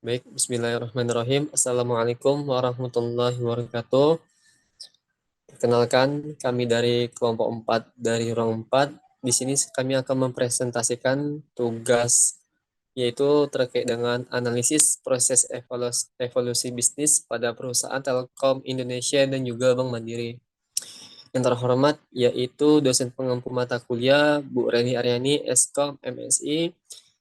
Baik, bismillahirrahmanirrahim. Assalamualaikum warahmatullahi wabarakatuh. Perkenalkan, kami dari kelompok 4 dari ruang 4. Di sini kami akan mempresentasikan tugas yaitu terkait dengan analisis proses evolusi bisnis pada perusahaan Telkom Indonesia dan juga Bank Mandiri. Yang terhormat yaitu dosen pengampu mata kuliah Bu Reni Aryani, Eskom, MSI.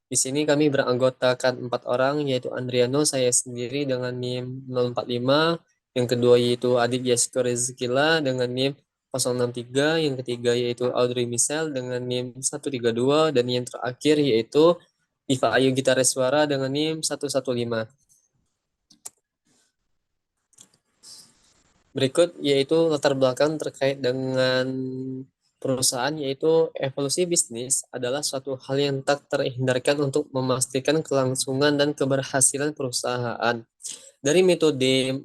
Di sini kami beranggotakan 4 orang, yaitu Andriano, saya sendiri dengan NIM 045, yang kedua yaitu Adit Yasko Rezekila dengan NIM 063, yang ketiga yaitu Audrey Michelle dengan NIM 132, dan yang terakhir yaitu Diva Ayu Gitareswara dengan NIM 115. Berikut yaitu latar belakang terkait dengan perusahaan, yaitu evolusi bisnis adalah suatu hal yang tak terhindarkan untuk memastikan kelangsungan dan keberhasilan perusahaan. Dari metode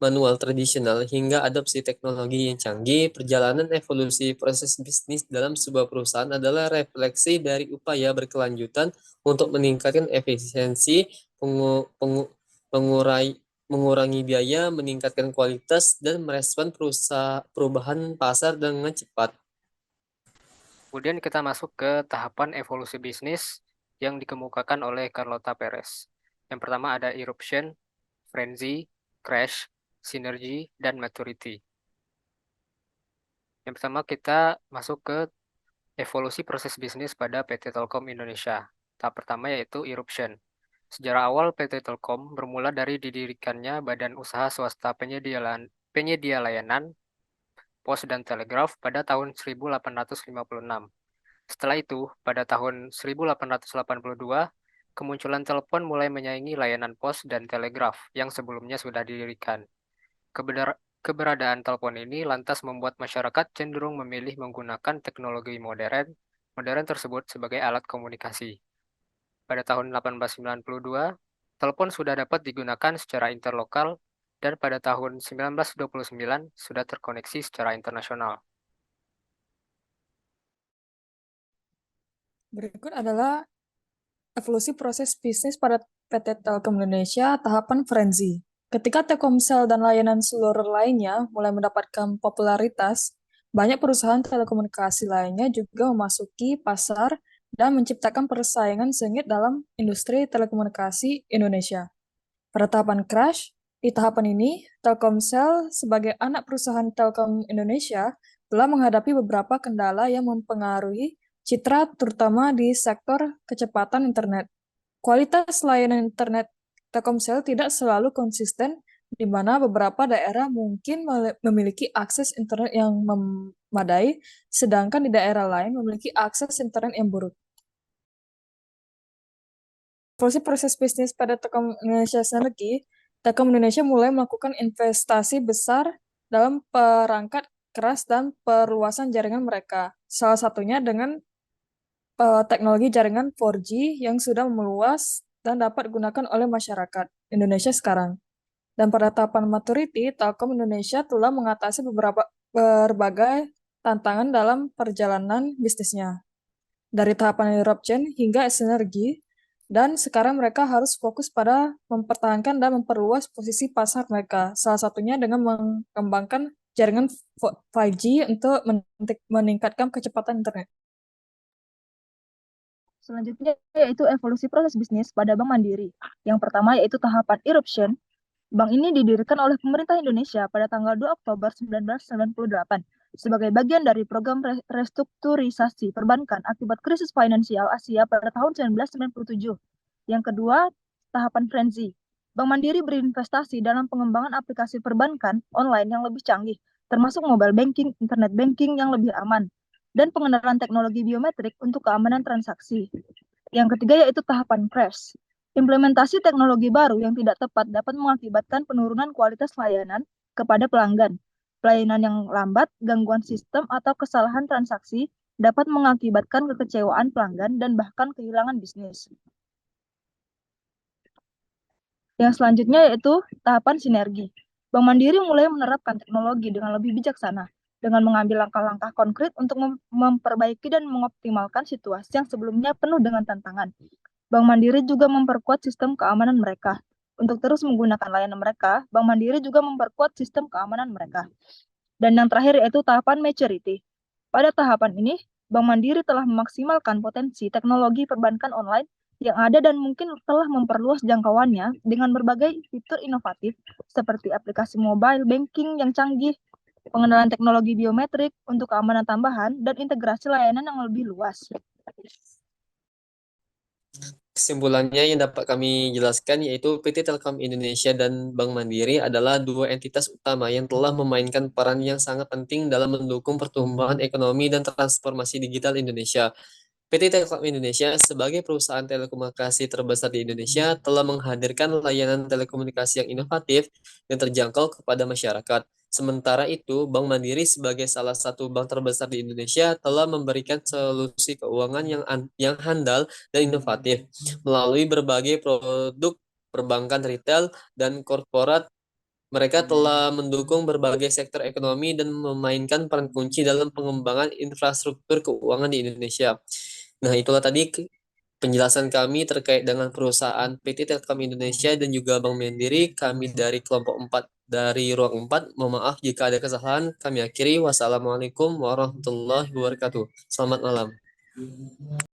manual tradisional hingga adopsi teknologi yang canggih, perjalanan evolusi proses bisnis dalam sebuah perusahaan adalah refleksi dari upaya berkelanjutan untuk meningkatkan efisiensi, pengurai, mengurangi biaya, meningkatkan kualitas, dan merespon perubahan pasar dengan cepat. Kemudian kita masuk ke tahapan evolusi bisnis yang dikemukakan oleh Carlota Perez. Yang pertama ada eruption, frenzy, crash, synergy, dan maturity. Yang pertama kita masuk ke evolusi proses bisnis pada PT Telkom Indonesia. Tahap pertama yaitu eruption. Sejarah awal PT Telkom bermula dari didirikannya Badan Usaha Swasta Penyedia Layanan Pos dan Telegraf pada tahun 1856. Setelah itu, pada tahun 1882, kemunculan telepon mulai menyaingi layanan pos dan telegraf yang sebelumnya sudah didirikan. Keberadaan telepon ini lantas membuat masyarakat cenderung memilih menggunakan teknologi modern tersebut sebagai alat komunikasi. Pada tahun 1892, telepon sudah dapat digunakan secara interlokal dan pada tahun 1929 sudah terkoneksi secara internasional. Berikut adalah evolusi proses bisnis pada PT Telkom Indonesia tahapan frenzy. Ketika Telkomsel dan layanan seluler lainnya mulai mendapatkan popularitas, banyak perusahaan telekomunikasi lainnya juga memasuki pasar dan menciptakan persaingan sengit dalam industri telekomunikasi Indonesia. Pada tahapan crash, di tahapan ini, Telkomsel sebagai anak perusahaan Telkom Indonesia telah menghadapi beberapa kendala yang mempengaruhi citra terutama di sektor kecepatan internet. Kualitas layanan internet Telkomsel tidak selalu konsisten, di mana beberapa daerah mungkin memiliki akses internet yang memadai, sedangkan di daerah lain memiliki akses internet yang buruk. Evolusi proses bisnis pada Telkom Indonesia Synergy, Telkom Indonesia mulai melakukan investasi besar dalam perangkat keras dan perluasan jaringan mereka. Salah satunya dengan teknologi jaringan 4G yang sudah meluas dan dapat digunakan oleh masyarakat Indonesia sekarang. Dan pada tahapan maturity, Telkom Indonesia telah mengatasi berbagai tantangan dalam perjalanan bisnisnya. Dari tahapan eruption hingga sinergi, dan sekarang mereka harus fokus pada mempertahankan dan memperluas posisi pasar mereka. Salah satunya dengan mengembangkan jaringan 5G untuk meningkatkan kecepatan internet. Selanjutnya yaitu evolusi proses bisnis pada Bank Mandiri. Yang pertama yaitu tahapan eruption. Bank ini didirikan oleh pemerintah Indonesia pada tanggal 2 Oktober 1998 sebagai bagian dari program restrukturisasi perbankan akibat krisis finansial Asia pada tahun 1997. Yang kedua, tahapan frenzy. Bank Mandiri berinvestasi dalam pengembangan aplikasi perbankan online yang lebih canggih, termasuk mobile banking, internet banking yang lebih aman, dan pengenalan teknologi biometrik untuk keamanan transaksi. Yang ketiga yaitu tahapan crash. Implementasi teknologi baru yang tidak tepat dapat mengakibatkan penurunan kualitas layanan kepada pelanggan. Pelayanan yang lambat, gangguan sistem, atau kesalahan transaksi dapat mengakibatkan kekecewaan pelanggan dan bahkan kehilangan bisnis. Yang selanjutnya yaitu tahapan sinergi. Bank Mandiri mulai menerapkan teknologi dengan lebih bijaksana, dengan mengambil langkah-langkah konkret untuk memperbaiki dan mengoptimalkan situasi yang sebelumnya penuh dengan tantangan. Bank Mandiri juga memperkuat sistem keamanan mereka Untuk terus menggunakan layanan mereka, Bank Mandiri juga memperkuat sistem keamanan mereka. Dan yang terakhir yaitu tahapan maturity. Pada tahapan ini, Bank Mandiri telah memaksimalkan potensi teknologi perbankan online yang ada dan mungkin telah memperluas jangkauannya dengan berbagai fitur inovatif seperti aplikasi mobile banking yang canggih, pengenalan teknologi biometrik untuk keamanan tambahan, dan integrasi layanan yang lebih luas. Kesimpulannya yang dapat kami jelaskan yaitu PT Telkom Indonesia dan Bank Mandiri adalah dua entitas utama yang telah memainkan peran yang sangat penting dalam mendukung pertumbuhan ekonomi dan transformasi digital Indonesia. PT Telkom Indonesia sebagai perusahaan telekomunikasi terbesar di Indonesia telah menghadirkan layanan telekomunikasi yang inovatif dan terjangkau kepada masyarakat. Sementara itu, Bank Mandiri sebagai salah satu bank terbesar di Indonesia telah memberikan solusi keuangan yang handal dan inovatif melalui berbagai produk perbankan retail dan korporat. Mereka telah mendukung berbagai sektor ekonomi dan memainkan peran kunci dalam pengembangan infrastruktur keuangan di Indonesia. Nah, itulah tadi penjelasan kami terkait dengan perusahaan PT Telkom Indonesia dan juga Bank Mandiri. Kami dari kelompok 4 dari ruang 4. Mohon maaf jika ada kesalahan. Kami akhiri. Wassalamualaikum warahmatullahi wabarakatuh. Selamat malam.